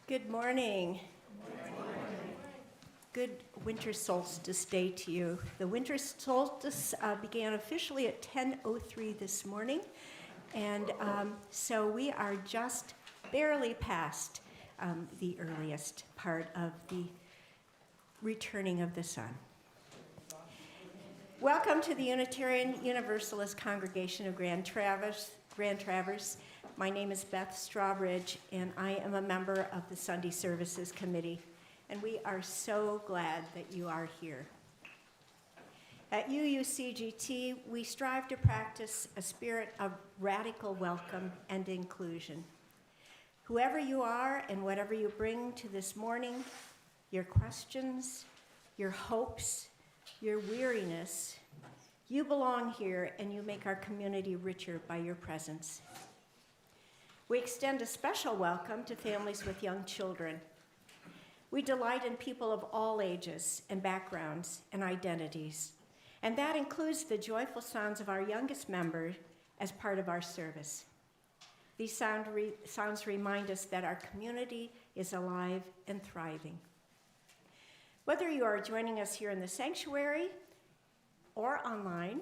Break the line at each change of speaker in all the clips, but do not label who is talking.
Good morning. Good winter solstice day to you. The winter solstice began officially at 10:03 this morning, and so we are just barely past the earliest part of the returning of the sun. Welcome to the Unitarian Universalist congregation of Grand Traverse. My name is Beth Strawbridge, and I am a member of the Sunday Services Committee, and we are so glad that you are here. At UUCGT, we strive to practice a spirit of radical welcome and inclusion. Whoever you are and whatever you bring to this morning, your questions, your hopes, your weariness, you belong here and you make our community richer by your presence. We extend a special welcome to families with young children. We delight in people of all ages and backgrounds and identities, and that includes the joyful sounds of our youngest members as part of our service. These sounds remind us that our community is alive and thriving. Whether you are joining us here in the sanctuary or online,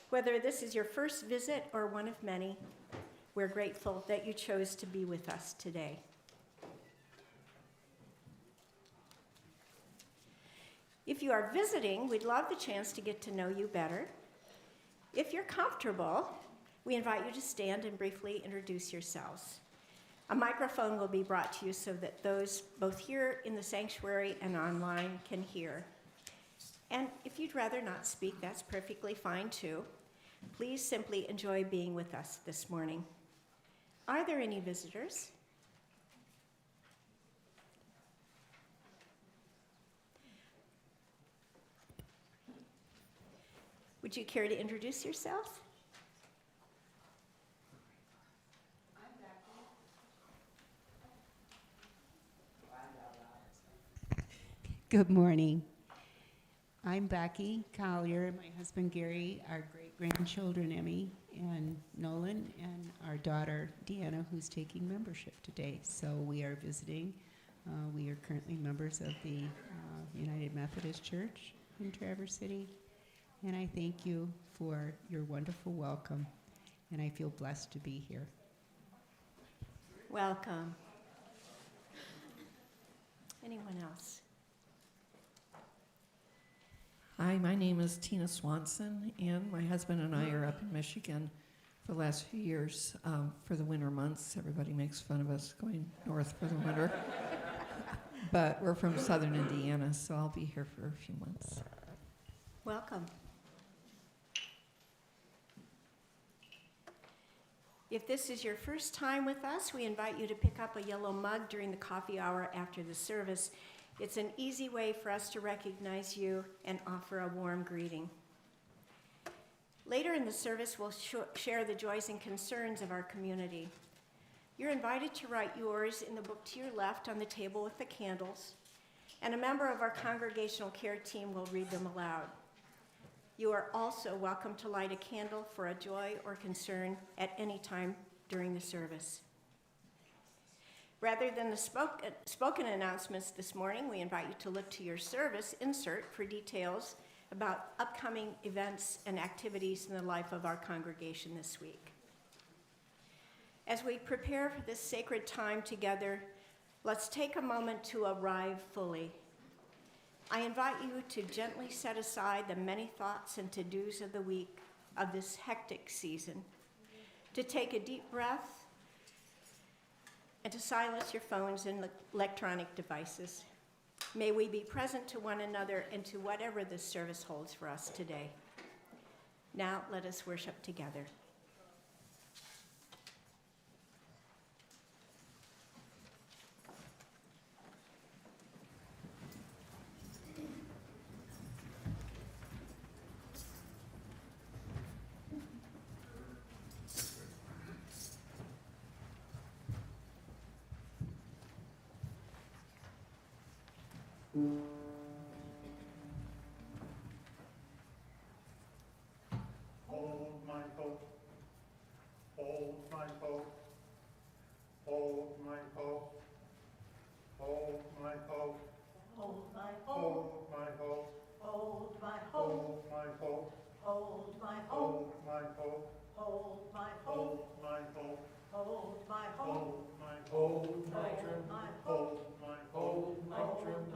whether this is your first visit or one of many, we're grateful that you chose to be with us today. If you are visiting, we'd love the chance to get to know you better. If you're comfortable, we invite you to stand and briefly introduce yourselves. A microphone will be brought to you so that those both here in the sanctuary and online can hear. And if you'd rather not speak, that's perfectly fine too. Please simply enjoy being with us this morning. Are there any visitors? Would you care to introduce yourself?
Good morning. I'm Becky Collier, my husband Gary, our great-grandchildren Emmy and Nolan, and our daughter Deanna, who's taking membership today. So we are visiting. We are currently members of the United Methodist Church in Traverse City, and I thank you for your wonderful welcome, and I feel blessed to be here.
Welcome. Anyone else?
Hi, my name is Tina Swanson, and my husband and I are up in Michigan for the last few years for the winter months. Everybody makes fun of us going north for the winter. But we're from southern Indiana, so I'll be here for a few months.
Welcome. If this is your first time with us, we invite you to pick up a yellow mug during the coffee hour after the service. It's an easy way for us to recognize you and offer a warm greeting. Later in the service, we'll share the joys and concerns of our community. You're invited to write yours in the book to your left on the table with the candles, and a member of our congregational care team will read them aloud. You are also welcome to light a candle for a joy or concern at any time during the service. Rather than the spoken announcements this morning, we invite you to look to your service insert for details about upcoming events and activities in the life of our congregation this week. As we prepare for this sacred time together, let's take a moment to arrive fully. I invite you to gently set aside the many thoughts and to-dos of the week of this hectic season, to take a deep breath, and to silence your phones and electronic devices. May we be present to one another and to whatever this service holds for us today. Now let us worship together.
Hold my hope, hold my hope, hold my hope, hope,
hold my hope,
hold my hope,
hold my
hold
hope,
my hope,
hold my hope,
hold my hope,
Hold my
hold
trembling,
my hope,
hold my hope,
hold my
hold
trembling,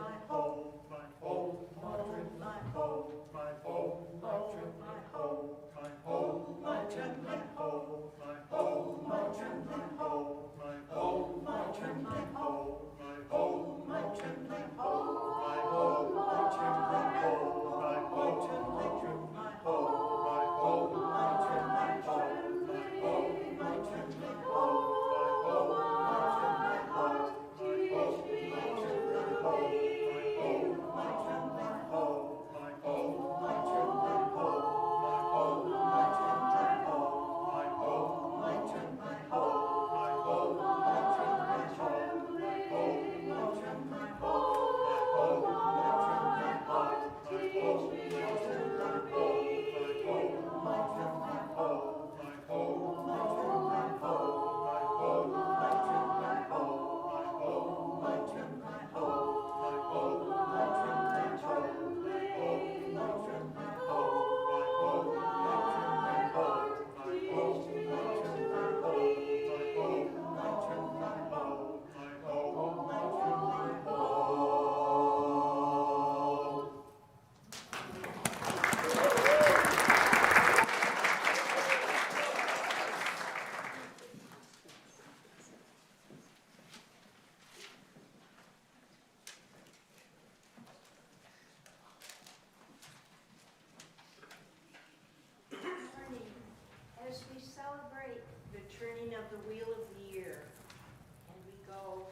my hope,
hold my hope,
hold my
hold
trembling,
my hope,
hold my hope,
hold my
hold
trembling,
my hope,
hold my
hold my trembling hope,
hold my
hold my trembling hope,
hold my
hold my trembling hope,
hold my
hold my trembling hope,
hold my
trembling hope,
hold my
my trembling hope, my hope,
my hold
my trembling hope, my trembling hope, my trembling hope, teach me to believe, my trembling hope, my trembling hope, my trembling hope, my trembling hope, my trembling hope, teach me to believe, my trembling hope, my trembling hope, my trembling hope, my trembling hope, my trembling hope, my trembling hope, teach me to believe, my trembling hope, my trembling hope. Morning, as we celebrate the turning of the wheel of the year, and we go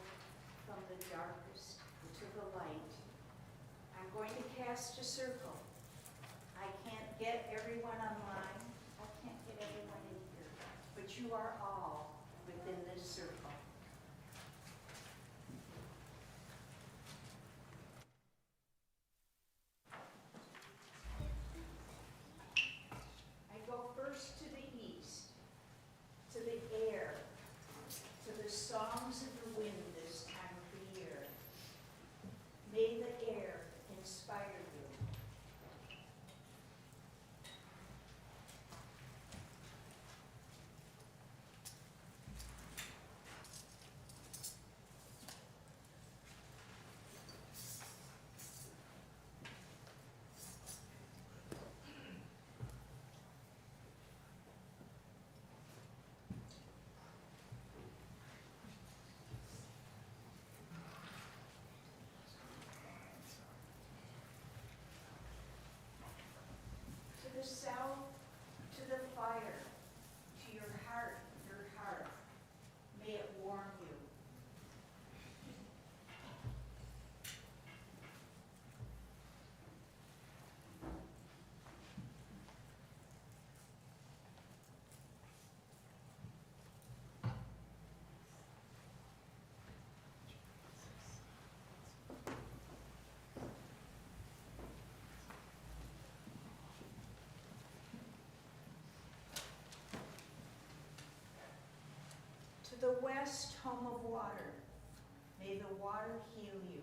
from the darkest to the light, I'm going to cast a circle. I can't get everyone online, I can't get everyone in here, but you are all within this circle. I go first to the east, to the air, to the songs of the wind this time of the year. May the air inspire you. To the south, to the fire, to your heart, may it warm you. To the west, home of water, may the water heal you.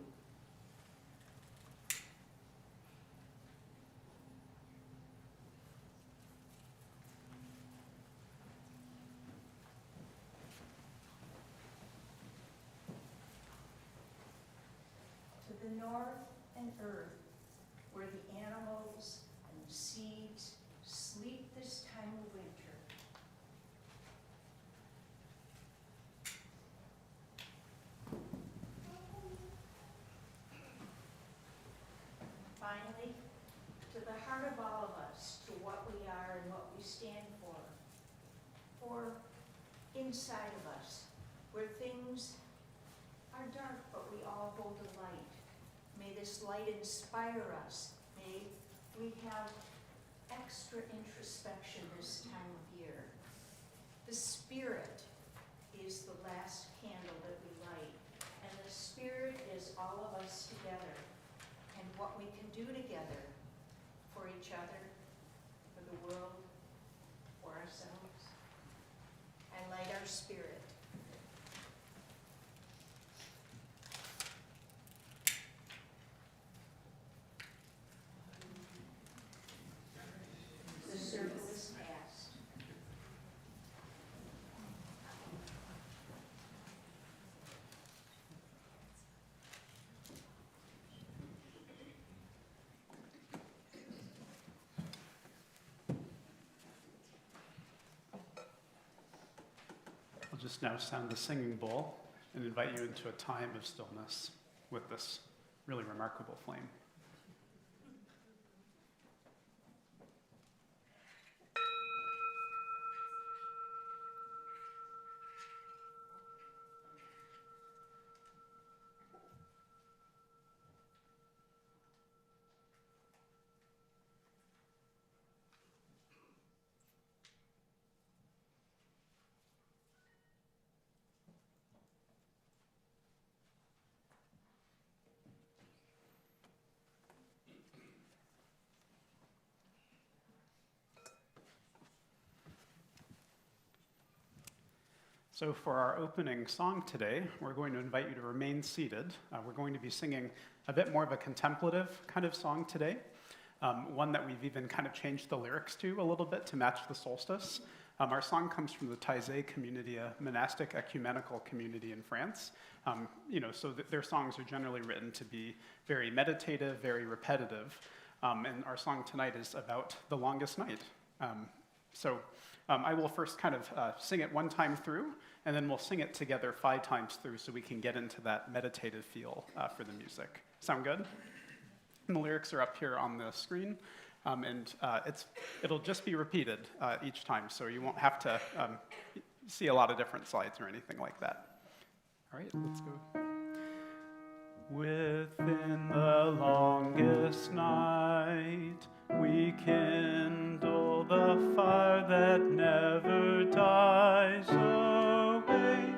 To the north and earth, where the animals and seeds sleep this time of winter. Finally, to the heart of all of us, to what we are and what we stand for inside of us, where things are dark, but we all hold a light. May this light inspire us. May we have extra introspection this time of year. The Spirit is the last candle that we light, and the Spirit is all of us together, and what we can do together for each other, for the world, for ourselves. I light our spirit.
just now sound the singing bowl and invite you into a time of stillness with this really remarkable flame. So for our opening song today, we're going to invite you to remain seated. We're going to be singing a bit more of a contemplative kind of song today, one that we've even kind of changed the lyrics to a little bit to match the solstice. Our song comes from the Taizé community, a monastic ecumenical community in France. So their songs are generally written to be very meditative, very repetitive, and our song tonight is about the longest night. I will first kind of sing it one time through, and then we'll sing it together 5 times through so we can get into that meditative feel for the music. Sound good? And the lyrics are up here on the screen, and it'll just be repeated each time, so you won't have to see a lot of different slides or anything like that. All right, let's go. Within the longest night, we kindle the fire that never dies away,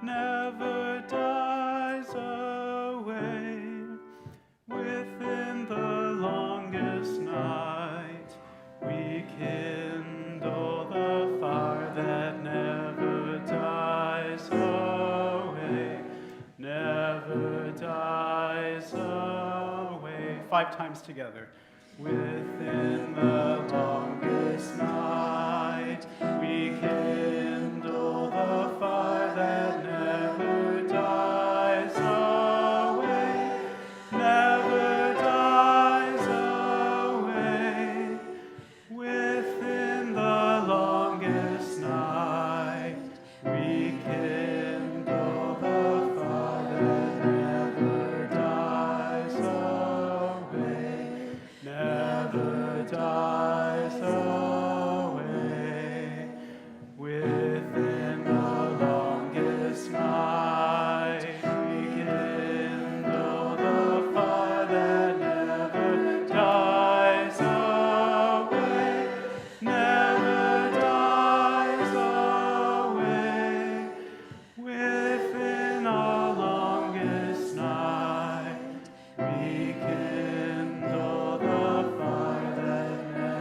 never dies away. Within the longest night, we kindle the fire that never dies away, never dies away. 5 times together. Within the longest night, we kindle the fire that never dies away, never dies away. Within the longest night, we kindle the fire that never dies away, never dies away. Within the longest night, we kindle the fire that never dies away, never dies away. Within our longest night, we kindle the fire that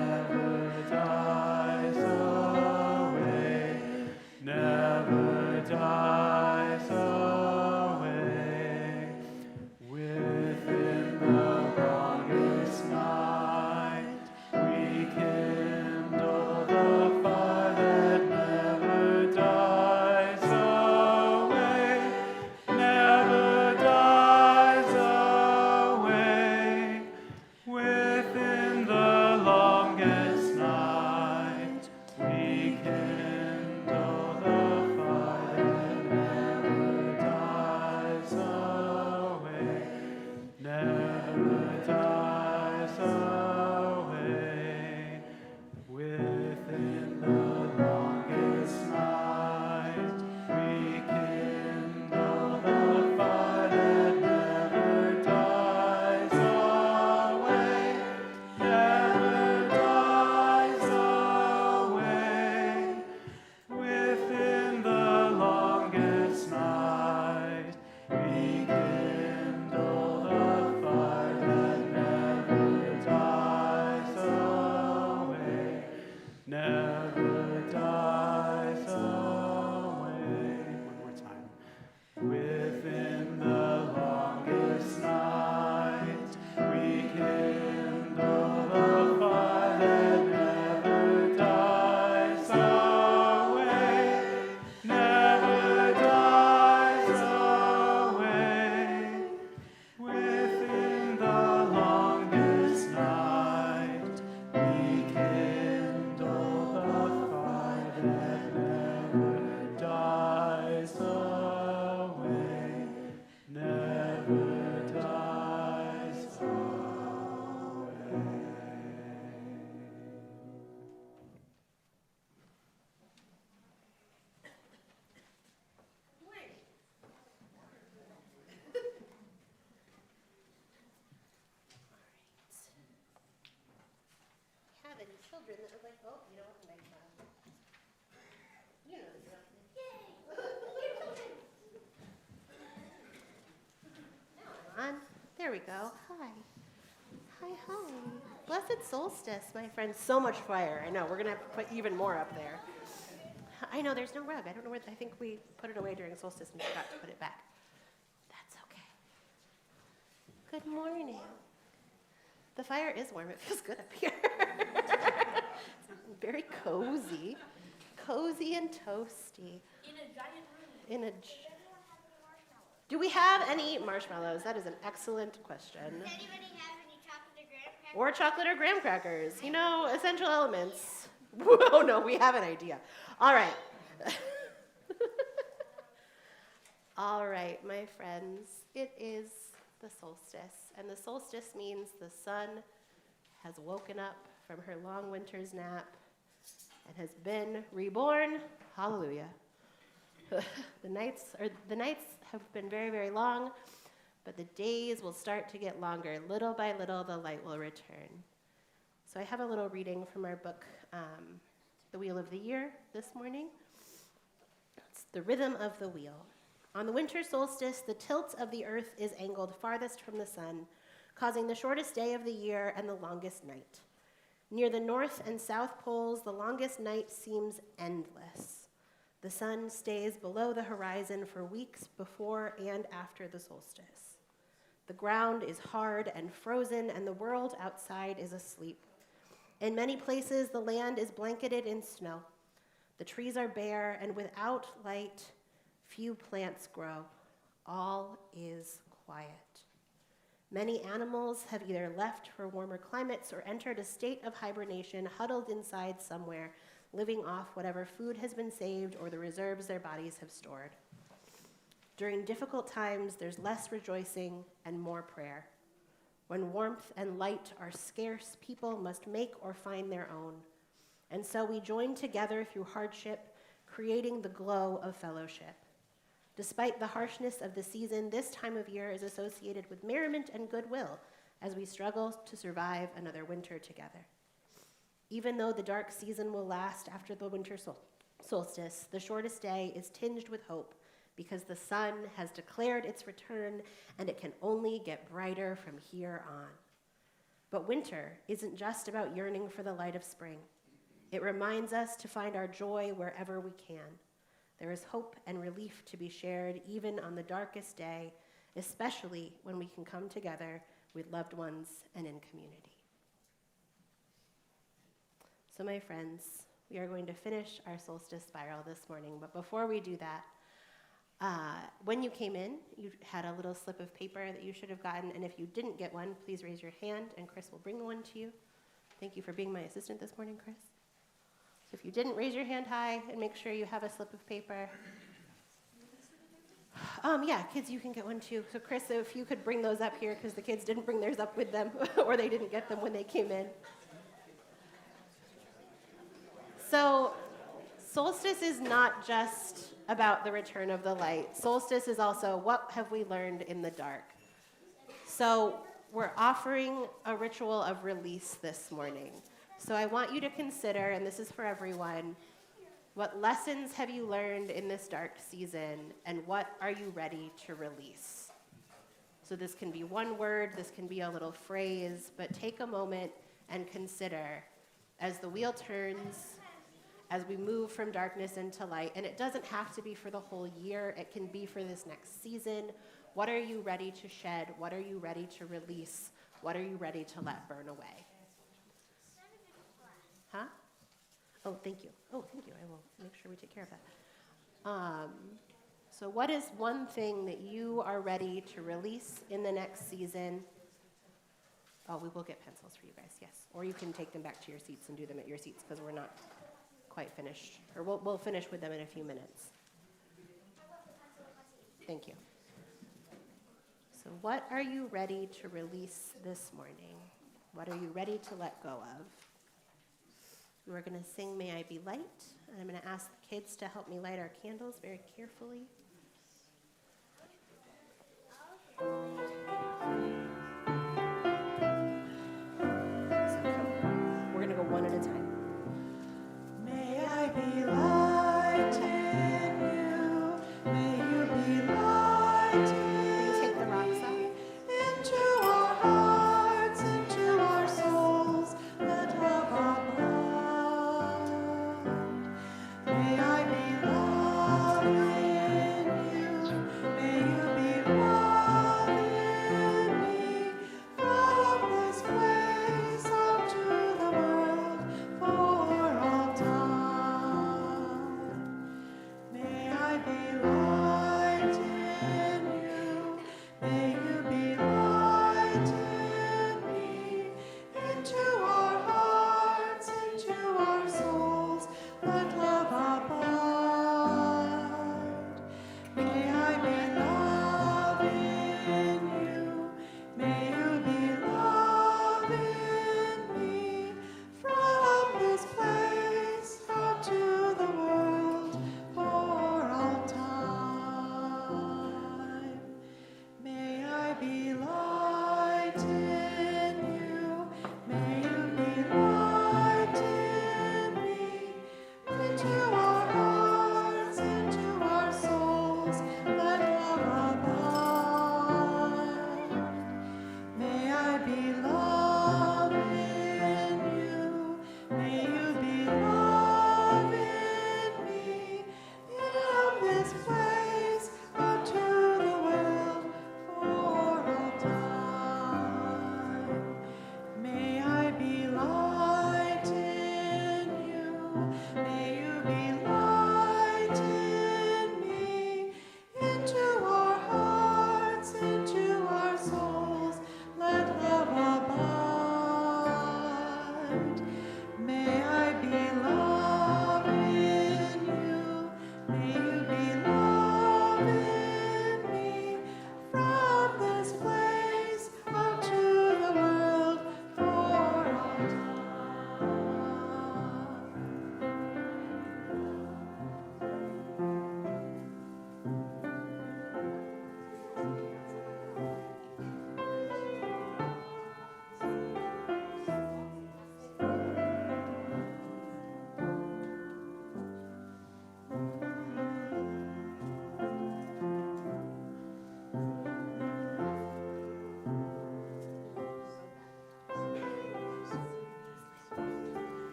any children that are like, oh, you know what, my child. You know the drill. Now I'm on. There we go. Hi. Hi, hi. Blessed solstice, my friend. So much fire. I know. We're going to have to put even more up there. I know, there's no rug. I don't know where, I think we put it away during solstice and forgot to put it back. That's okay. Good morning. The fire is warm. It feels good up here. It's very cozy. Cozy and toasty.
In a giant room.
In a
Does anyone have any marshmallows?
Do we have any marshmallows? That is an excellent question.
Does anybody have any chocolate or graham crackers?
Or chocolate or graham crackers. You know, essential elements. Oh no, we have an idea. All right. All right, my friends, it is the solstice. And the solstice means the sun has woken up from her long winter's nap and has been reborn. Hallelujah. The nights have been very, very long, but the days will start to get longer. Little by little, the light will return. So I have a little reading from our book, The Wheel of the Year, this morning. It's the rhythm of the wheel. On the winter solstice, the tilt of the earth is angled farthest from the sun, causing the shortest day of the year and the longest night. Near the north and south poles, the longest night seems endless. The sun stays below the horizon for weeks before and after the solstice. The ground is hard and frozen, and the world outside is asleep. In many places, the land is blanketed in snow. The trees are bare, and without light, few plants grow. All is quiet. Many animals have either left for warmer climates or entered a state of hibernation, huddled inside somewhere, living off whatever food has been saved or the reserves their bodies have stored. During difficult times, there's less rejoicing and more prayer. When warmth and light are scarce, people must make or find their own. And so we join together through hardship, creating the glow of fellowship. Despite the harshness of the season, this time of year is associated with merriment and goodwill as we struggle to survive another winter together. Even though the dark season will last after the winter solstice, the shortest day is tinged with hope because the sun has declared its return and it can only get brighter from here on. But winter isn't just about yearning for the light of spring. It reminds us to find our joy wherever we can. There is hope and relief to be shared even on the darkest day, especially when we can come together with loved ones and in community. So my friends, we are going to finish our solstice spiral this morning, but before we do that, when you came in, you had a little slip of paper that you should have gotten, and if you didn't get one, please raise your hand, and Chris will bring one to you. Thank you for being my assistant this morning, Chris. So if you didn't, raise your hand high and make sure you have a slip of paper. Yeah, kids, you can get one too. So Chris, if you could bring those up here, because the kids didn't bring theirs up with them, or they didn't get them when they came in. So solstice is not just about the return of the light. Solstice is also what have we learned in the dark. So we're offering a ritual of release this morning. So I want you to consider, and this is for everyone, what lessons have you learned in this dark season, and what are you ready to release? So this can be one word, this can be a little phrase, but take a moment and consider as the wheel turns, as we move from darkness into light, and it doesn't have to be for the whole year, it can be for this next season. What are you ready to shed? What are you ready to release? What are you ready to let burn away? Huh? Oh, thank you. Oh, thank you. I will make sure we take care of that. So what is one thing that you are ready to release in the next season? Oh, we will get pencils for you guys, yes. Or you can take them back to your seats and do them at your seats because we're not quite finished. Or we'll finish with them in a few minutes. Thank you. So what are you ready to release this morning? What are you ready to let go of? We're going to sing May I Be Light, and I'm going to ask the kids to help me light our candles very carefully. So we're going to go one at a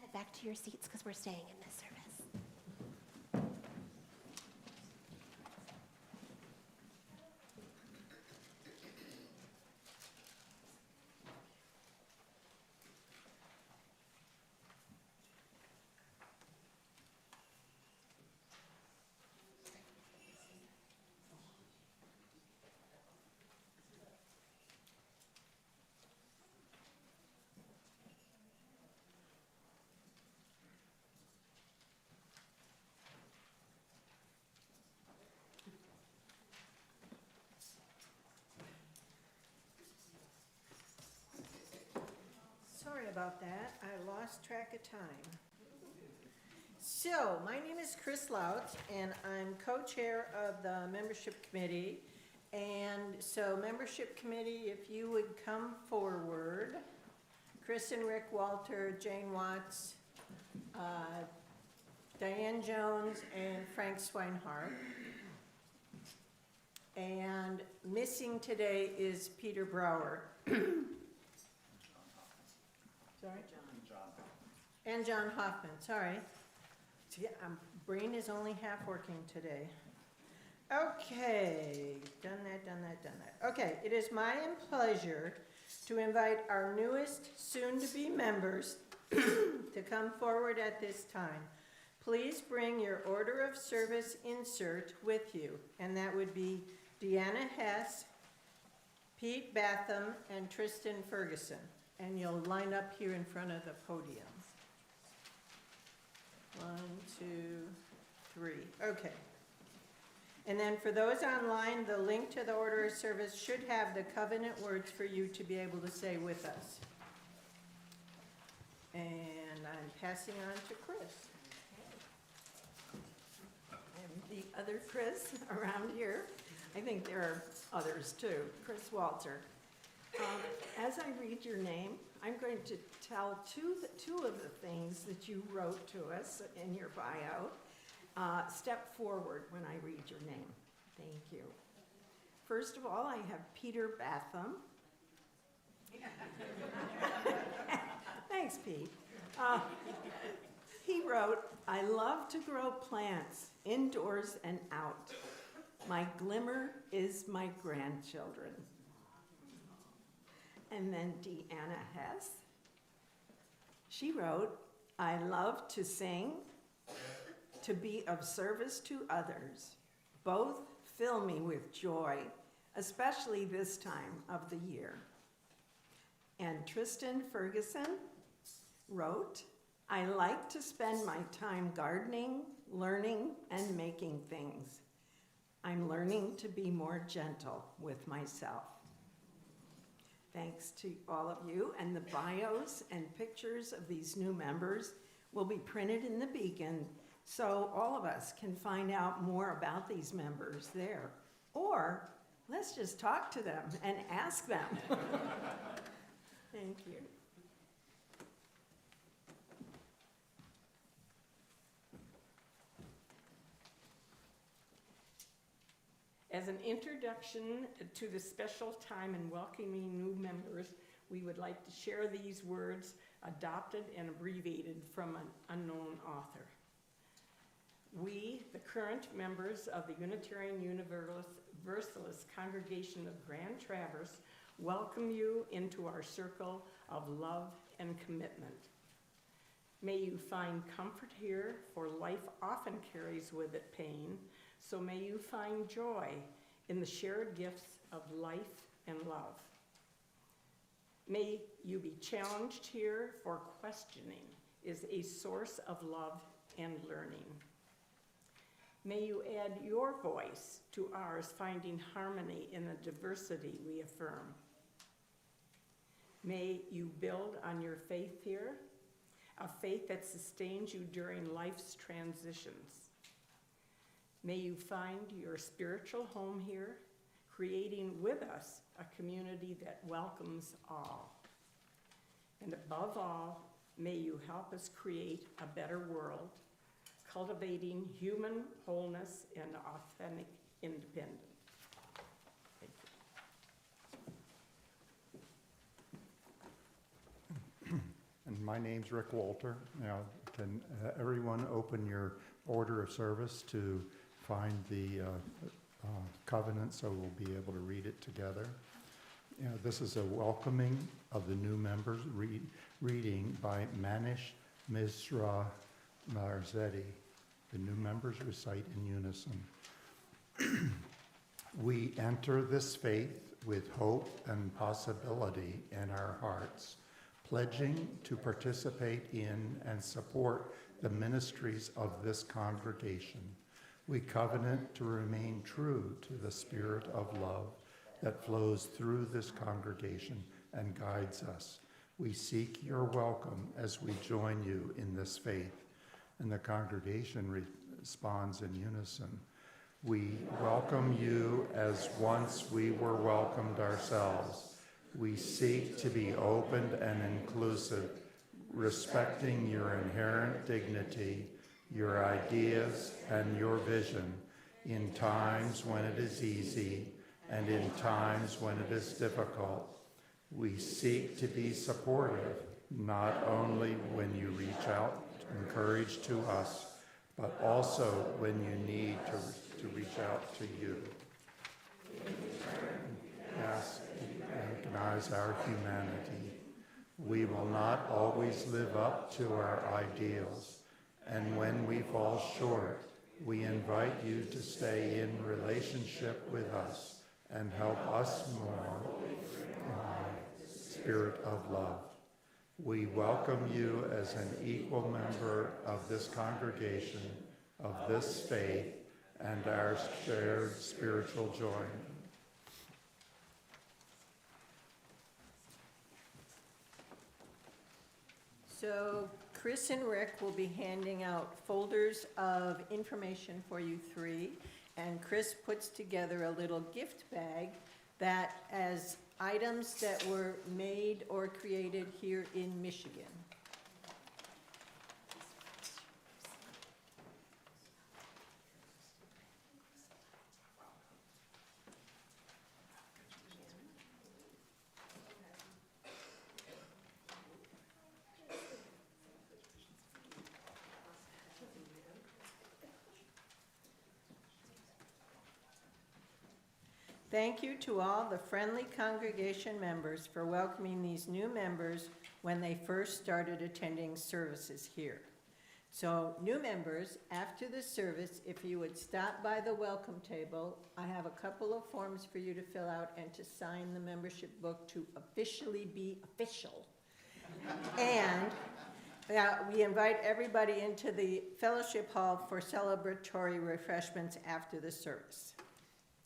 head back to your seats because we're staying in this service.
Sorry about that. I lost track of time. So, my name is Chris Loutz, and I'm co-chair of the membership committee. And so, membership committee, if you would come forward, Chris and Rick Walter, Jane Watts, Diane Jones, and Frank Swinehart. And missing today is Peter Brower. Sorry? And John Hoffman, sorry. See, brain is only half working today. Okay, done that. Okay, it is my pleasure to invite our newest soon-to-be members to come forward at this time. Please bring your order of service insert with you, and that would be Deanna Hess, Pete Batham, and Tristan Ferguson. And you'll line up here in front of the podium. 1, 2, 3, okay. And then for those online, the link to the order of service should have the covenant words for you to be able to say with us. And I'm passing on to Chris.
And the other Chris around here, I think there are others too, Chris Walter. As I read your name, I'm going to tell two of the things that you wrote to us in your bio. Step forward when I read your name. Thank you. First of all, I have Peter Batham. Thanks, Pete. He wrote, I love to grow plants indoors and out. My glimmer is my grandchildren. And then Deanna Hess, she wrote, I love to sing, to be of service to others. Both fill me with joy, especially this time of the year. And Tristan Ferguson wrote, I like to spend my time gardening, learning, and making things. I'm learning to be more gentle with myself. Thanks to all of you, and the bios and pictures of these new members will be printed in the Beacon so all of us can find out more about these members there. Or let's just talk to them and ask them. Thank you.
As an introduction to the special time in welcoming new members, we would like to share these words adopted and abbreviated from an unknown author. We, the current members of the Unitarian Universalist Congregation of Grand Traverse, welcome you into our circle of love and commitment. May you find comfort here, for life often carries with it pain, so may you find joy in the shared gifts of life and love. May you be challenged here, for questioning is a source of love and learning. May you add your voice to ours, finding harmony in the diversity we affirm. May you build on your faith here, a faith that sustains you during life's transitions. May you find your spiritual home here, creating with us a community that welcomes all. And above all, may you help us create a better world, cultivating human wholeness and authentic independence. Thank you.
And my name's Rick Walter. Now, can everyone open your order of service to find the covenant so we'll be able to read it together? This is a welcoming of the new members, reading by Manish Misra Marzetti. The new members recite in unison. We enter this faith with hope and possibility in our hearts, pledging to participate in and support the ministries of this congregation. We covenant to remain true to the spirit of love that flows through this congregation and guides us. We seek your welcome as we join you in this faith. And the congregation responds in unison. We welcome you as once we were welcomed ourselves. We seek to be open and inclusive, respecting your inherent dignity, your ideas, and your vision in times when it is easy and in times when it is difficult. We seek to be supportive, not only when you reach out, encourage to us, but also when you need to reach out to you. Yes, recognize our humanity. We will not always live up to our ideals, and when we fall short, we invite you to stay in relationship with us and help us more in the spirit of love. We welcome you as an equal member of this congregation, of this faith, and our shared spiritual joy.
So Chris and Rick will be handing out folders of information for you three, and Chris puts together a little gift bag that has items that were made or created here in Michigan. Thank you to all the friendly congregation members for welcoming these new members when they first started attending services here. So new members, after the service, if you would stop by the welcome table, I have a couple of forms for you to fill out and to sign the membership book to officially be official. And we invite everybody into the fellowship hall for celebratory refreshments after the service.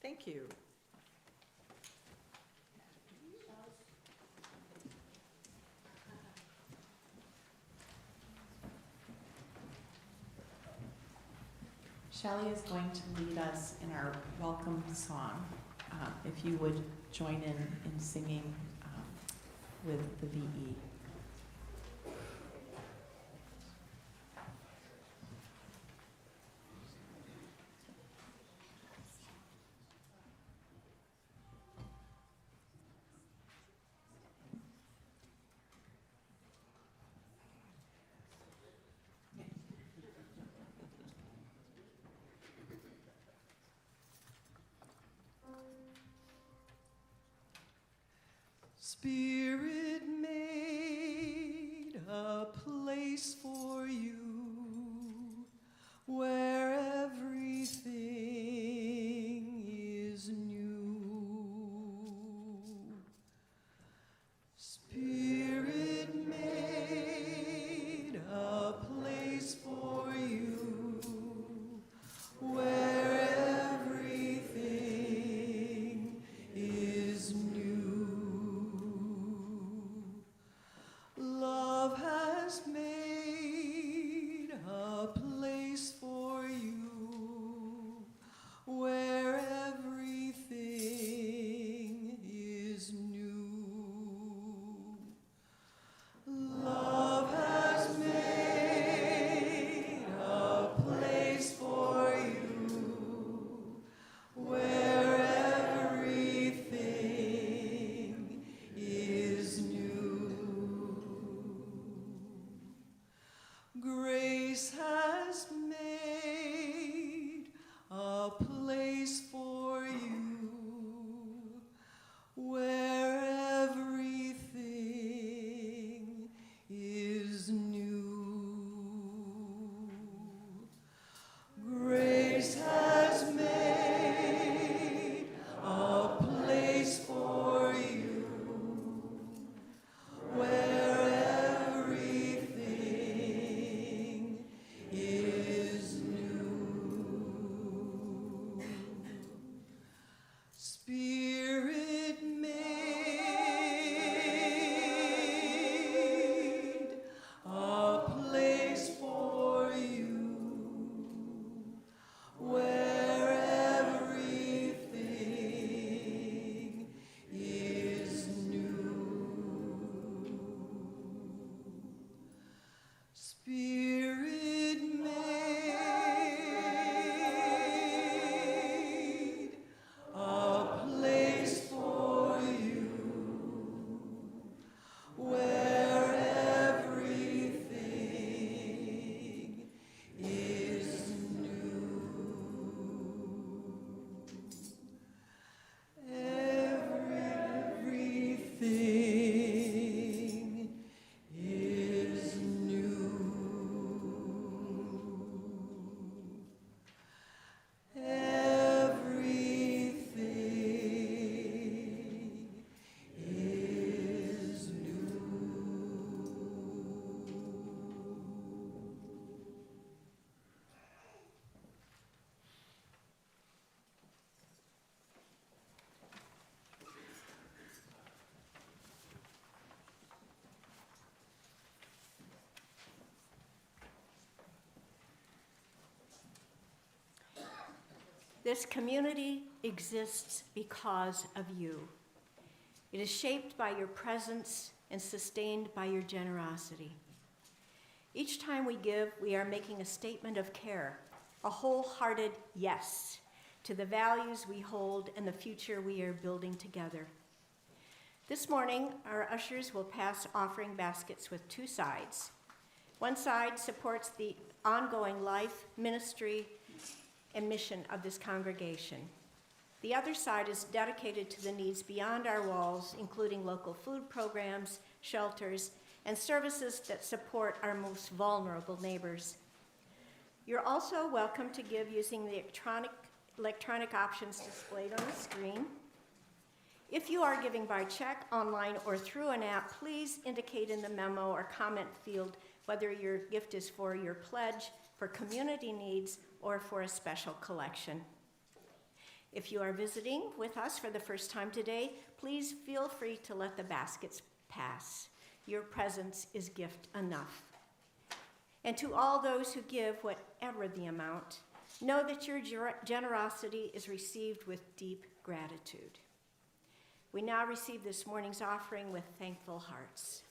Thank you.
Shelley is going to lead us in our welcome song. If you would join in singing with the VE.
Spirit made a place for you where everything is new. Spirit made a place for you where everything is new. Love has made Grace has made a place for you where everything is new. Grace has made a place for you where everything is new. Spirit made a place for you where everything is new. Spirit made a place for you where everything is new. Everything is new. Everything is new.
This community exists because of you. It is shaped by your presence and sustained by your generosity. Each time we give, we are making a statement of care, a wholehearted yes to the values we hold and the future we are building together. This morning, our ushers will pass offering baskets with two sides. One side supports the ongoing life, ministry, and mission of this congregation. The other side is dedicated to the needs beyond our walls, including local food programs, shelters, and services that support our most vulnerable neighbors. You're also welcome to give using the electronic options displayed on the screen. If you are giving by check, online, or through an app, please indicate in the memo or comment field whether your gift is for your pledge, for community needs, or for a special collection. If you are visiting with us for the first time today, please feel free to let the baskets pass. Your presence is gift enough. And to all those who give, whatever the amount, know that your generosity is received with deep gratitude. We now receive this morning's offering with thankful hearts.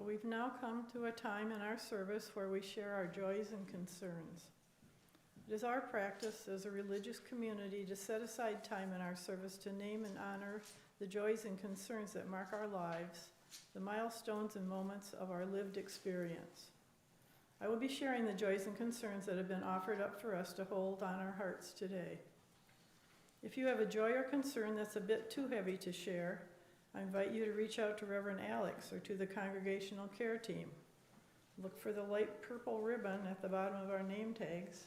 we've now come to a time in our service where we share our joys and concerns. It is our practice as a religious community to set aside time in our service to name and honor the joys and concerns that mark our lives, the milestones and moments of our lived experience. I will be sharing the joys and concerns that have been offered up for us to hold on our hearts today. If you have a joy or concern that's a bit too heavy to share, I invite you to reach out to Reverend Alex or to the congregational care team. Look for the light purple ribbon at the bottom of our name tags.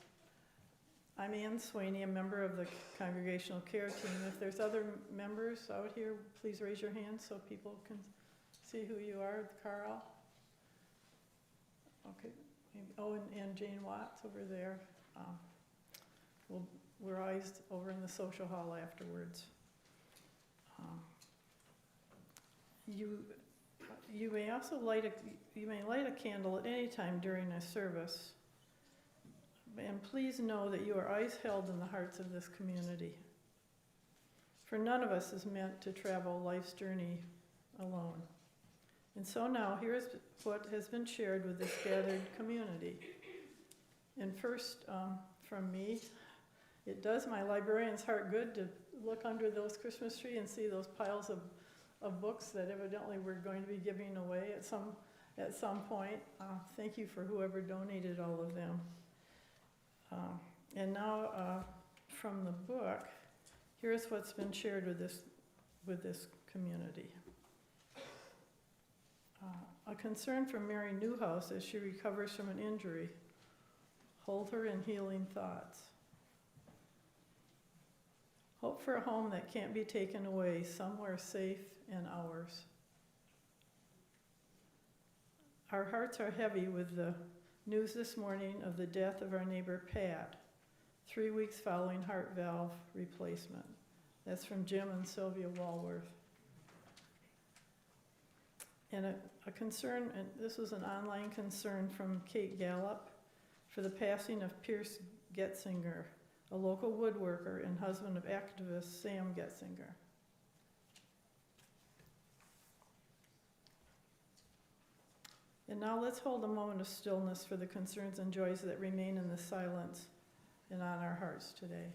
I'm Ann Swaney, a member of the congregational care team. If there's other members out here, please raise your hand so people can see who you are. Carl? Okay. Oh, and Jane Watts over there. We're always over in the social hall afterwards. You may also light a candle at any time during a service. And please know that you are always held in the hearts of this community. For none of us is meant to travel life's journey alone. And so now, here is what has been shared with this gathered community. And first, from me, it does my librarian's heart good to look under those Christmas tree and see those piles of books that evidently we're going to be giving away at some point. Thank you for whoever donated all of them. And now, from the book, here's what's been shared with this community. A concern for Mary Newhouse as she recovers from an injury. Hold her in healing thoughts. Hope for a home that can't be taken away, somewhere safe and ours. Our hearts are heavy with the news this morning of the death of our neighbor Pat, 3 weeks following heart valve replacement. That's from Jim and Sylvia Walworth. And a concern, and this was an online concern from Kate Gallup, for the passing of Pierce Getzinger, a local woodworker and husband of activist Sam Getzinger. And now let's hold a moment of stillness for the concerns and joys that remain in the silence and on our hearts today.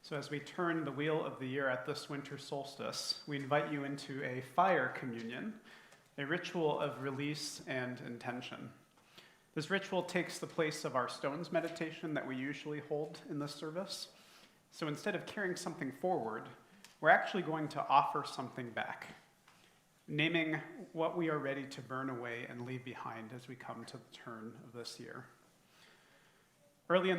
So as we turn the wheel of the year at this winter solstice, we invite you into a fire communion, a ritual of release and intention. This ritual takes the place of our stones meditation that we usually hold in this service. So instead of carrying something forward, we're actually going to offer something back, naming what we are ready to burn away and leave behind as we come to the turn of this year. Earlier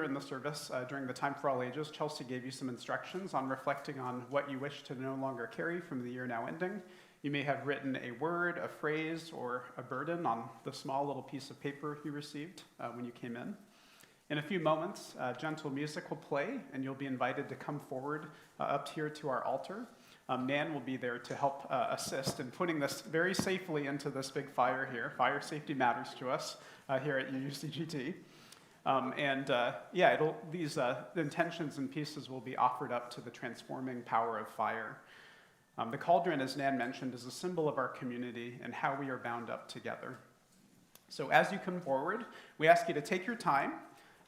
in the service, during the Time for All Ages, Chelsea gave you some instructions on reflecting on what you wish to no longer carry from the year now ending. You may have written a word, a phrase, or a burden on the small little piece of paper you received when you came in. In a few moments, gentle music will play, and you'll be invited to come forward up here to our altar. Nan will be there to help assist in putting this very safely into this big fire here. Fire safety matters to us here at UUCGT. These intentions and pieces will be offered up to the transforming power of fire. The cauldron, as Nan mentioned, is a symbol of our community and how we are bound up together. So as you come forward, we ask you to take your time,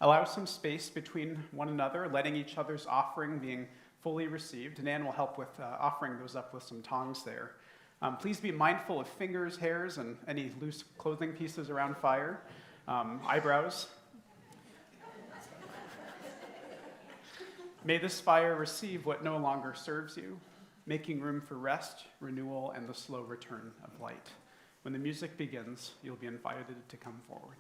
allow some space between one another, letting each other's offering being fully received. Nan will help with offering those up with some tongs there. Please be mindful of fingers, hairs, and any loose clothing pieces around fire, eyebrows. May this fire receive what no longer serves you, making room for rest, renewal, and the slow return of light. When the music begins, you'll be invited to come forward.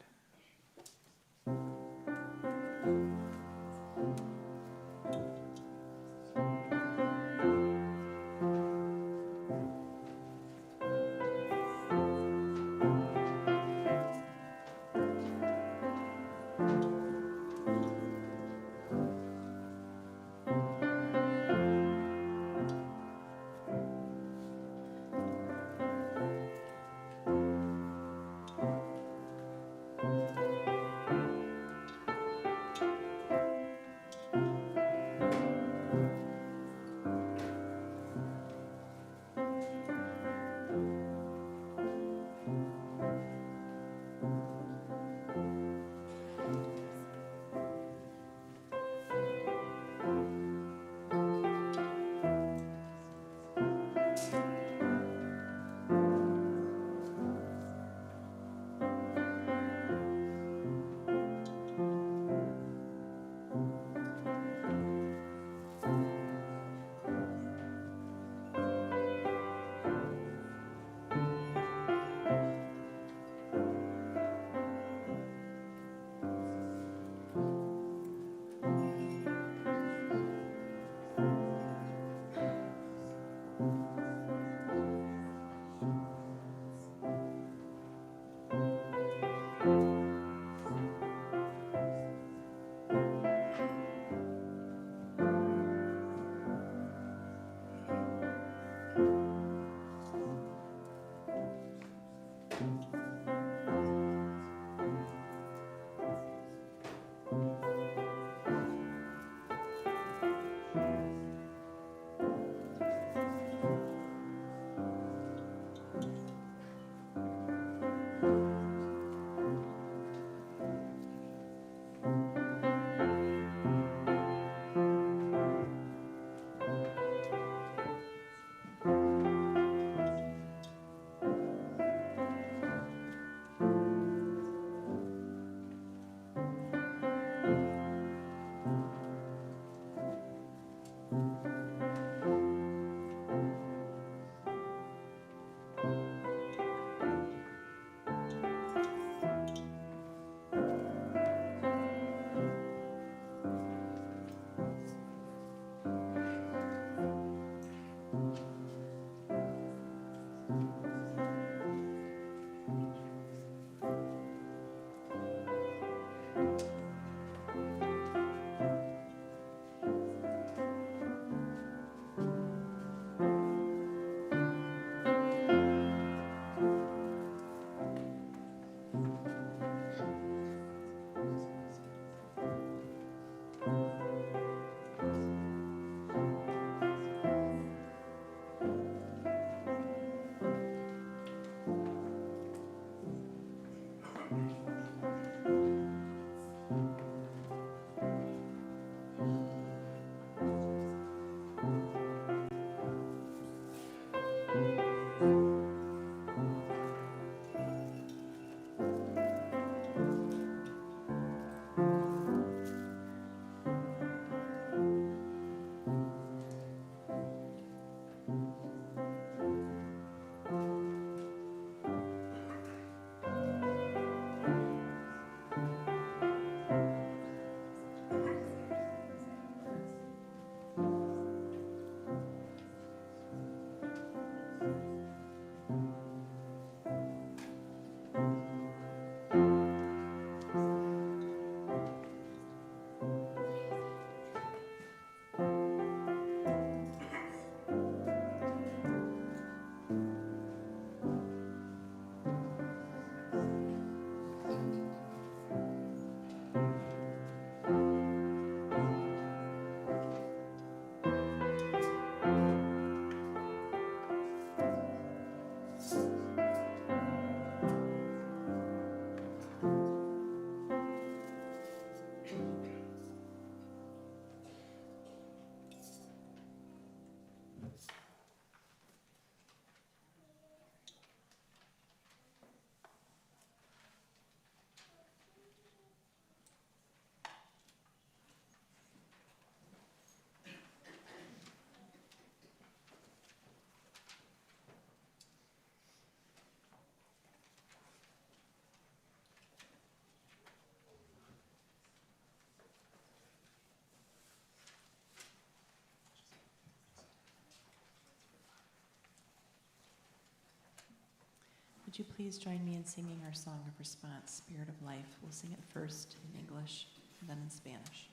Would you please join me in singing our song of response, Spirit of Life? We'll sing it first in English and then in Spanish.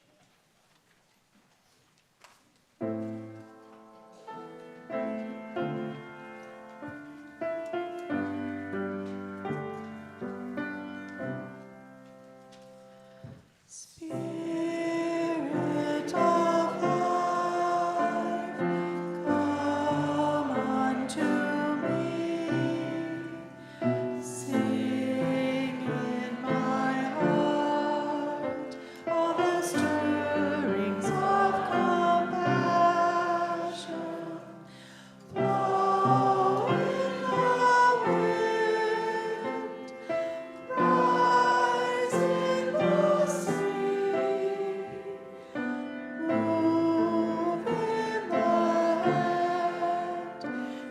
Spirit of life, come unto me. Sing in my heart all the stirrings of compassion. Blow in the wind, rise in the sea, move in the hand,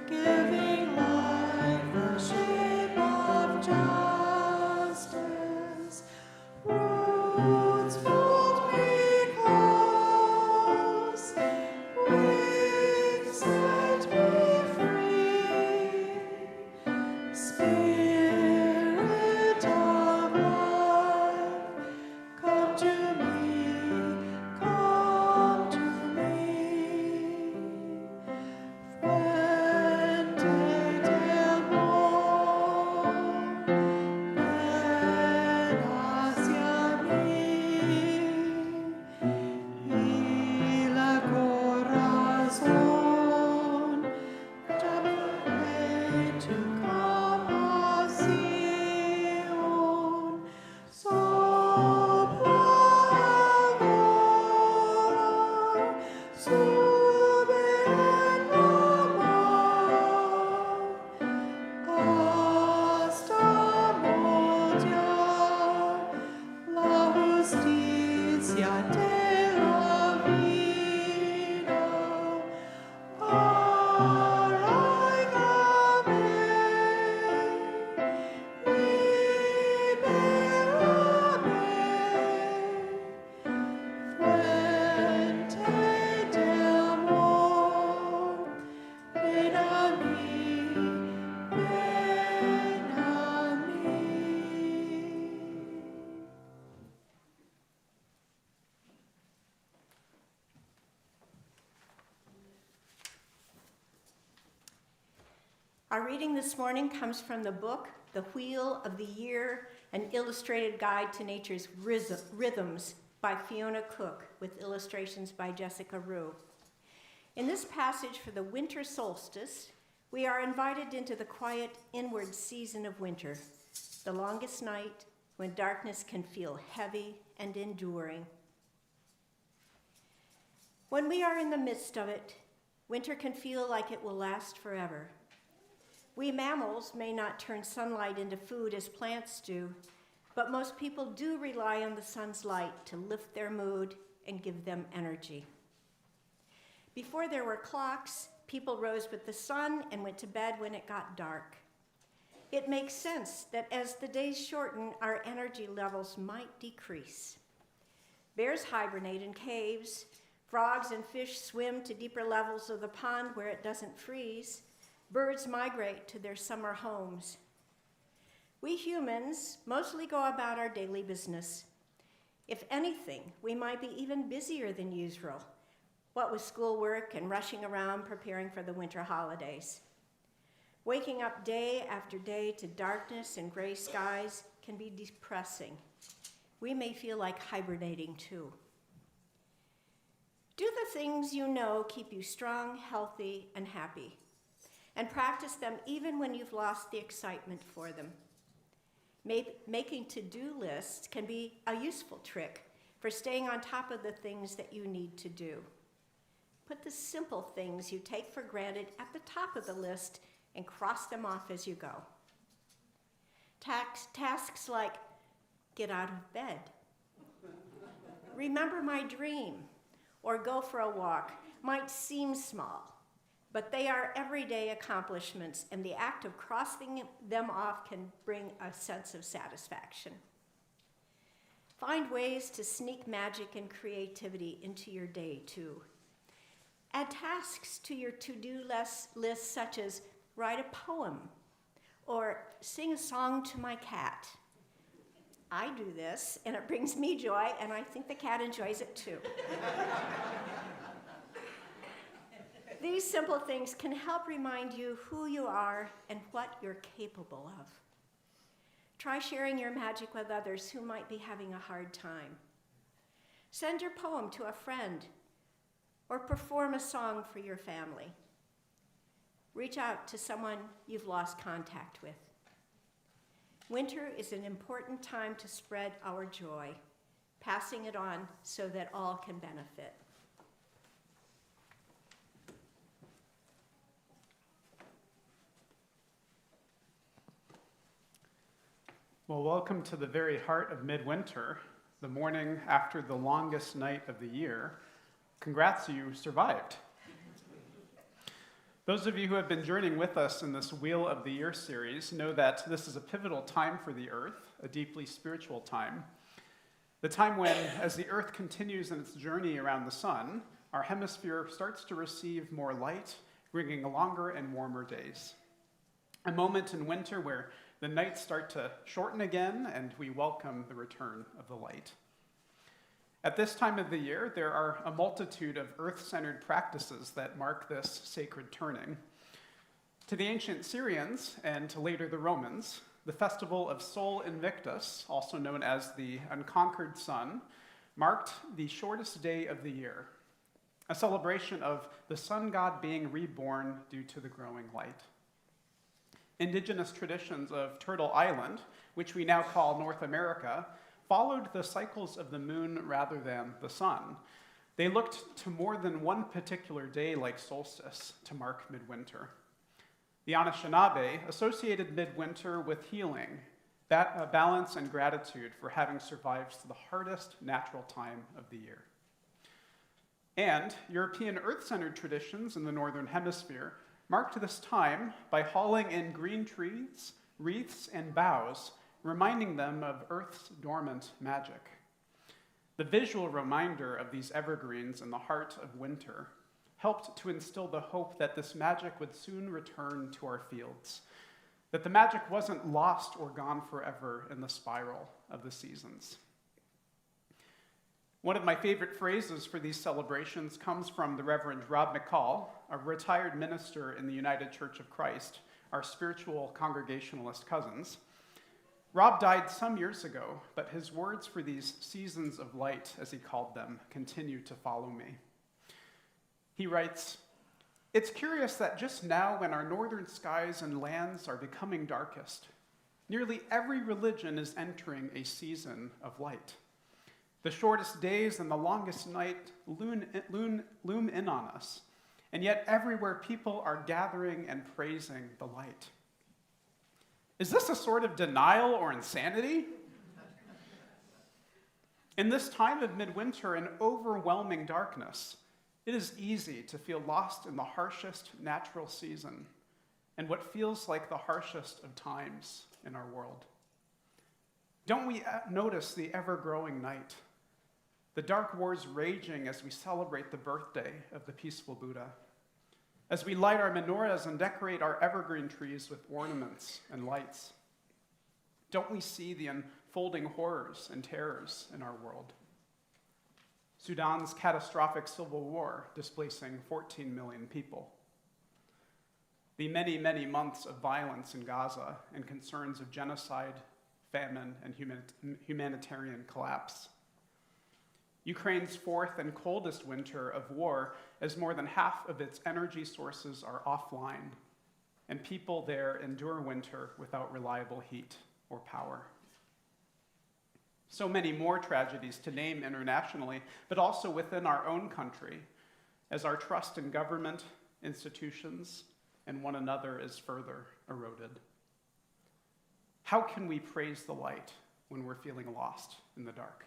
giving life the shape of justice. Roots fold me close, wings set me free. Spirit of life, come to me, come to me. Fuente del amor, ven hacia mí, y la corazón llame tu compasión. Sopla ahora, sube en la mar, hasta moldear la justicia de la vida. Arraigame, libérame, fuente del amor, ven a mí, ven a mí.
Our reading this morning comes from the book, The Wheel of the Year, an illustrated guide to nature's rhythms by Fiona Cook, with illustrations by Jessica Rue. In this passage for the winter solstice, we are invited into the quiet inward season of winter, the longest night when darkness can feel heavy and enduring. When we are in the midst of it, winter can feel like it will last forever. We mammals may not turn sunlight into food as plants do, but most people do rely on the sun's light to lift their mood and give them energy. Before there were clocks, people rose with the sun and went to bed when it got dark. It makes sense that as the days shorten, our energy levels might decrease. Bears hibernate in caves, frogs and fish swim to deeper levels of the pond where it doesn't freeze. Birds migrate to their summer homes. We humans mostly go about our daily business. If anything, we might be even busier than usual, what with schoolwork and rushing around preparing for the winter holidays. Waking up day after day to darkness and gray skies can be depressing. We may feel like hibernating too. Do the things you know keep you strong, healthy, and happy, and practice them even when you've lost the excitement for them. Making to-do lists can be a useful trick for staying on top of the things that you need to do. Put the simple things you take for granted at the top of the list and cross them off as you go. Tasks like get out of bed, remember my dream, or go for a walk might seem small, but they are everyday accomplishments, and the act of crossing them off can bring a sense of satisfaction. Find ways to sneak magic and creativity into your day, too. Add tasks to your to-do list such as write a poem, or sing a song to my cat. I do this, and it brings me joy, and I think the cat enjoys it too. These simple things can help remind you who you are and what you're capable of. Try sharing your magic with others who might be having a hard time. Send your poem to a friend, or perform a song for your family. Reach out to someone you've lost contact with. Winter is an important time to spread our joy, passing it on so that all can benefit.
Well, welcome to the very heart of midwinter, the morning after the longest night of the year. Congrats, you survived. Those of you who have been journeying with us in this Wheel of the Year series know that this is a pivotal time for the Earth, a deeply spiritual time. The time when, as the Earth continues in its journey around the sun, our hemisphere starts to receive more light, bringing longer and warmer days. A moment in winter where the nights start to shorten again, and we welcome the return of the light. At this time of the year, there are a multitude of earth-centered practices that mark this sacred turning. To the ancient Syrians, and to later the Romans, the festival of Sol Invictus, also known as the Unconquered Sun, marked the shortest day of the year, a celebration of the sun god being reborn due to the growing light. Indigenous traditions of Turtle Island, which we now call North America, followed the cycles of the moon rather than the sun. They looked to more than one particular day like solstice to mark midwinter. The Anishinaabe associated midwinter with healing, that balance and gratitude for having survived the hardest natural time of the year. And European earth-centered traditions in the Northern Hemisphere marked this time by hauling in green trees, wreaths, and boughs, reminding them of Earth's dormant magic. The visual reminder of these evergreens in the heart of winter helped to instill the hope that this magic would soon return to our fields, that the magic wasn't lost or gone forever in the spiral of the seasons. One of my favorite phrases for these celebrations comes from the Reverend Rob McCall, a retired minister in the United Church of Christ, our spiritual Congregationalist cousins. Rob died some years ago, but his words for these seasons of light, as he called them, continue to follow me. He writes, "It's curious that just now when our northern skies and lands are becoming darkest, nearly every religion is entering a season of light. The shortest days and the longest night loom in on us, and yet everywhere people are gathering and praising the light. Is this a sort of denial or insanity? In this time of midwinter and overwhelming darkness, it is easy to feel lost in the harshest natural season and what feels like the harshest of times in our world. Don't we notice the ever-growing night, the dark wars raging as we celebrate the birthday of the peaceful Buddha, as we light our menorahs and decorate our evergreen trees with ornaments and lights? Don't we see the unfolding horrors and terrors in our world? Sudan's catastrophic civil war displacing 14 million people. The many, many months of violence in Gaza and concerns of genocide, famine, and humanitarian collapse. Ukraine's fourth and coldest winter of war, as more than half of its energy sources are offline, and people there endure winter without reliable heat or power. So many more tragedies to name internationally, but also within our own country, as our trust in government, institutions, and one another is further eroded. How can we praise the light when we're feeling lost in the dark?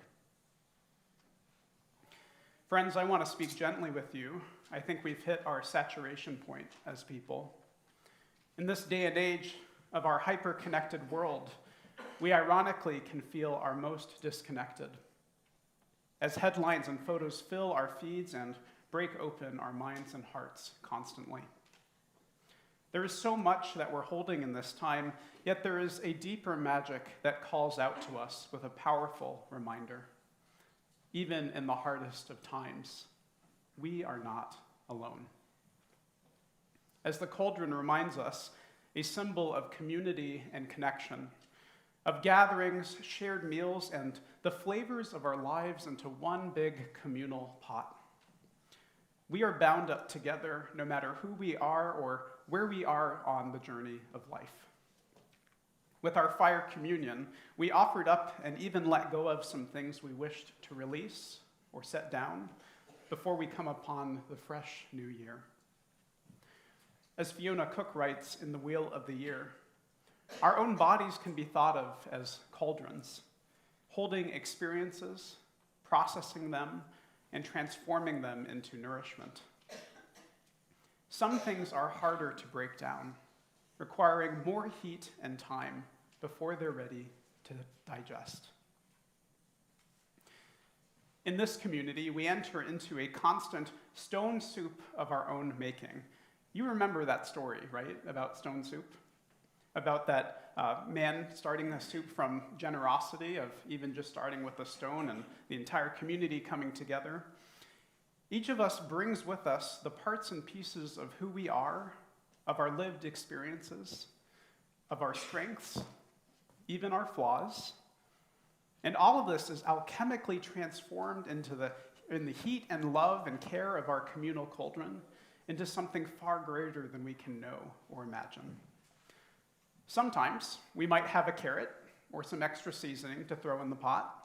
Friends, I want to speak gently with you. I think we've hit our saturation point as people. In this day and age of our hyper-connected world, we ironically can feel our most disconnected, as headlines and photos fill our feeds and break open our minds and hearts constantly. There is so much that we're holding in this time, yet there is a deeper magic that calls out to us with a powerful reminder. Even in the hardest of times, we are not alone. As the cauldron reminds us, a symbol of community and connection, of gatherings, shared meals, and the flavors of our lives into one big communal pot. We are bound up together no matter who we are or where we are on the journey of life. With our fire communion, we offered up and even let go of some things we wished to release or set down before we come upon the fresh new year. As Fiona Cook writes in The Wheel of the Year, our own bodies can be thought of as cauldrons, holding experiences, processing them, and transforming them into nourishment. Some things are harder to break down, requiring more heat and time before they're ready to digest. In this community, we enter into a constant stone soup of our own making. You remember that story, right, about stone soup? About that man starting a soup from generosity of even just starting with a stone and the entire community coming together. Each of us brings with us the parts and pieces of who we are, of our lived experiences, of our strengths, even our flaws. And all of this is alchemically transformed in the heat and love and care of our communal cauldron into something far greater than we can know or imagine. Sometimes we might have a carrot or some extra seasoning to throw in the pot,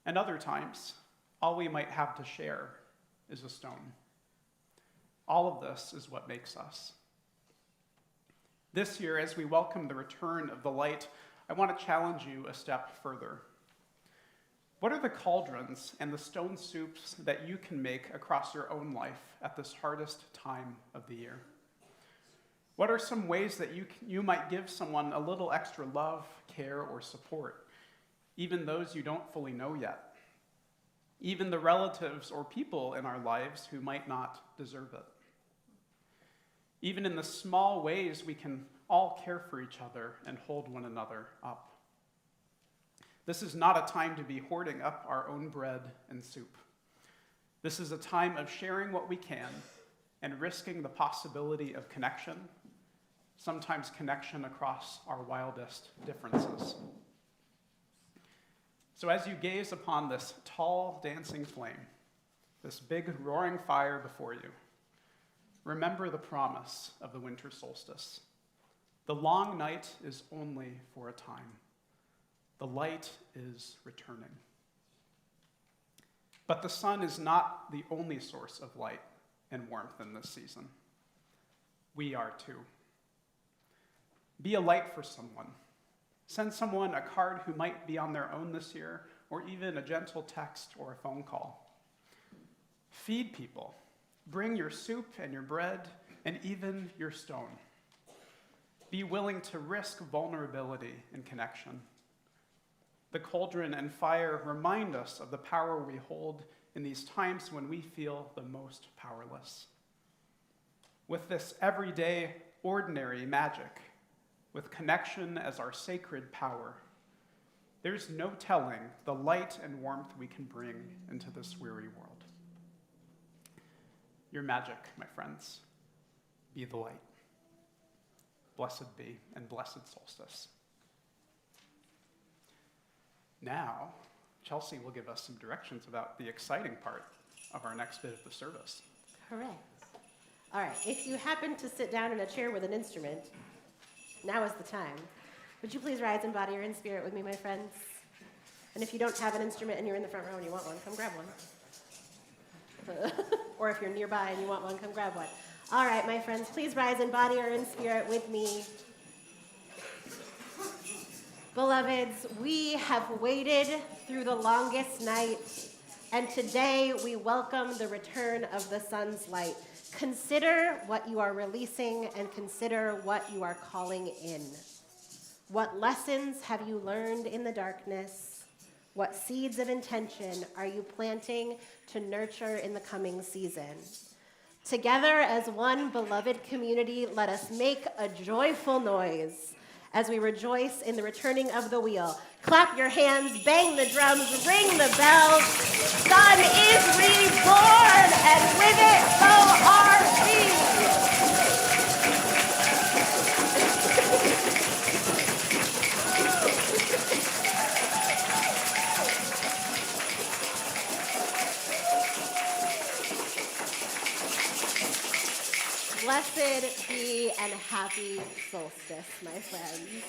and other times all we might have to share is a stone. All of this is what makes us. This year, as we welcome the return of the light, I want to challenge you a step further. What are the cauldrons and the stone soups that you can make across your own life at this hardest time of the year? What are some ways that you might give someone a little extra love, care, or support, even those you don't fully know yet? Even the relatives or people in our lives who might not deserve it? Even in the small ways we can all care for each other and hold one another up. This is not a time to be hoarding up our own bread and soup. This is a time of sharing what we can and risking the possibility of connection, sometimes connection across our wildest differences. So as you gaze upon this tall, dancing flame, this big, roaring fire before you, remember the promise of the winter solstice. The long night is only for a time. The light is returning. But the sun is not the only source of light and warmth in this season. We are too. Be a light for someone. Send someone a card who might be on their own this year, or even a gentle text or a phone call. Feed people. Bring your soup and your bread and even your stone. Be willing to risk vulnerability and connection. The cauldron and fire remind us of the power we hold in these times when we feel the most powerless. With this everyday, ordinary magic, with connection as our sacred power, there's no telling the light and warmth we can bring into this weary world. Your magic, my friends, be the light. Blessed be, and blessed solstice. Now, Chelsea will give us some directions about the exciting part of our next bit of the service.
Correct. All right, if you happen to sit down in a chair with an instrument, now is the time. Would you please rise in body or in spirit with me, my friends? And if you don't have an instrument and you're in the front row and you want one, come grab one. Or if you're nearby and you want one, come grab one. All right, my friends, please rise in body or in spirit with me. Beloveds, we have waited through the longest night, and today we welcome the return of the sun's light. Consider what you are releasing and consider what you are calling in. What lessons have you learned in the darkness? What seeds of intention are you planting to nurture in the coming season? Together as one beloved community, let us make a joyful noise as we rejoice in the returning of the wheel. Clap your hands, bang the drums, ring the bells. Sun is reborn, and with it, so are we. Blessed be and happy solstice, my friends.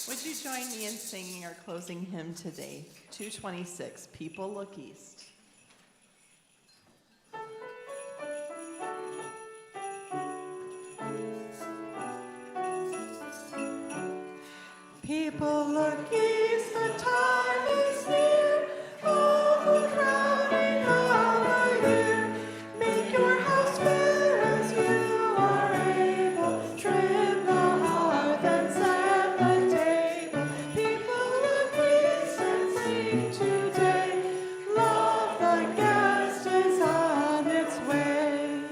Would you join me in singing our closing hymn today? 226, People Look East. People look east, the time is near, all the crowding of the year. Make your house fair as you are able, trim the hearth and set the table. People look east and sing today, love the guest is on its way.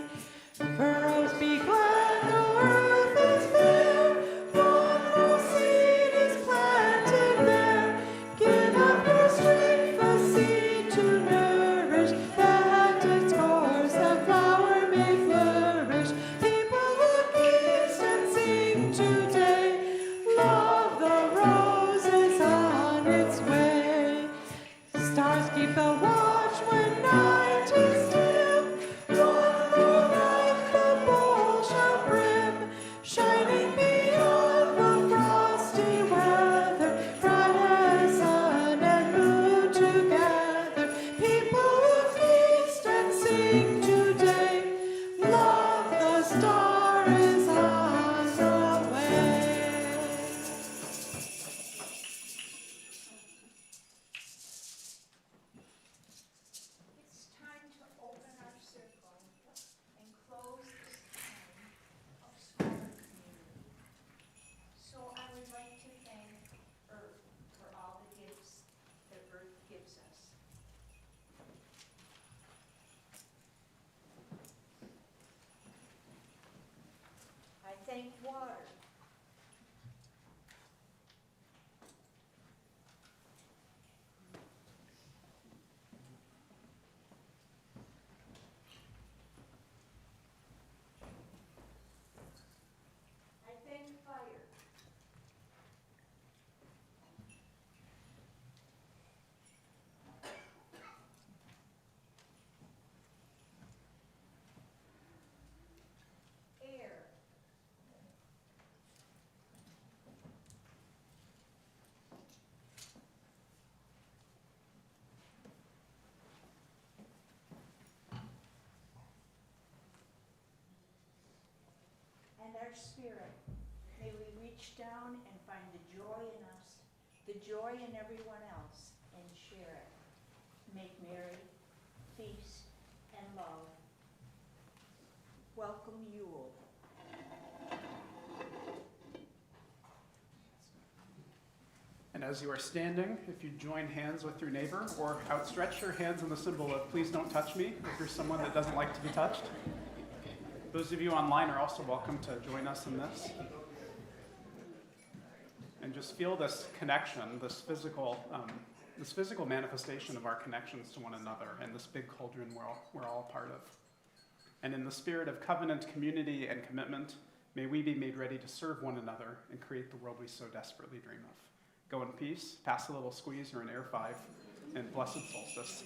Furrows be glad, the earth is fair, one more seed is planted there. Give up your strength, the seed to nourish, that its course the flower may flourish. People look east and sing today, love the rose is on its way. Stars keep the watch when night is dim, one more light the bowl shall brim, shining beyond the frosty weather, bright as sun and moon together. People look east and sing today, love the star is on the way.
It's time to open our circle and close this time of smaller community. So I would like to thank Earth for all the gifts that Earth gives us. I thank water. I thank fire. Air. And our spirit. May we reach down and find the joy in us, the joy in everyone else, and share it. Make merry, feast, and love. Welcome Yule.
And as you are standing, if you join hands with your neighbor or outstretch your hands in the symbol of please don't touch me if you're someone that doesn't like to be touched. Those of you online are also welcome to join us in this. And just feel this connection, this physical manifestation of our connections to one another and this big cauldron we're all a part of. And in the spirit of covenant, community, and commitment, may we be made ready to serve one another and create the world we so desperately dream of. Go in peace, pass a little squeeze or an air 5, and blessed solstice.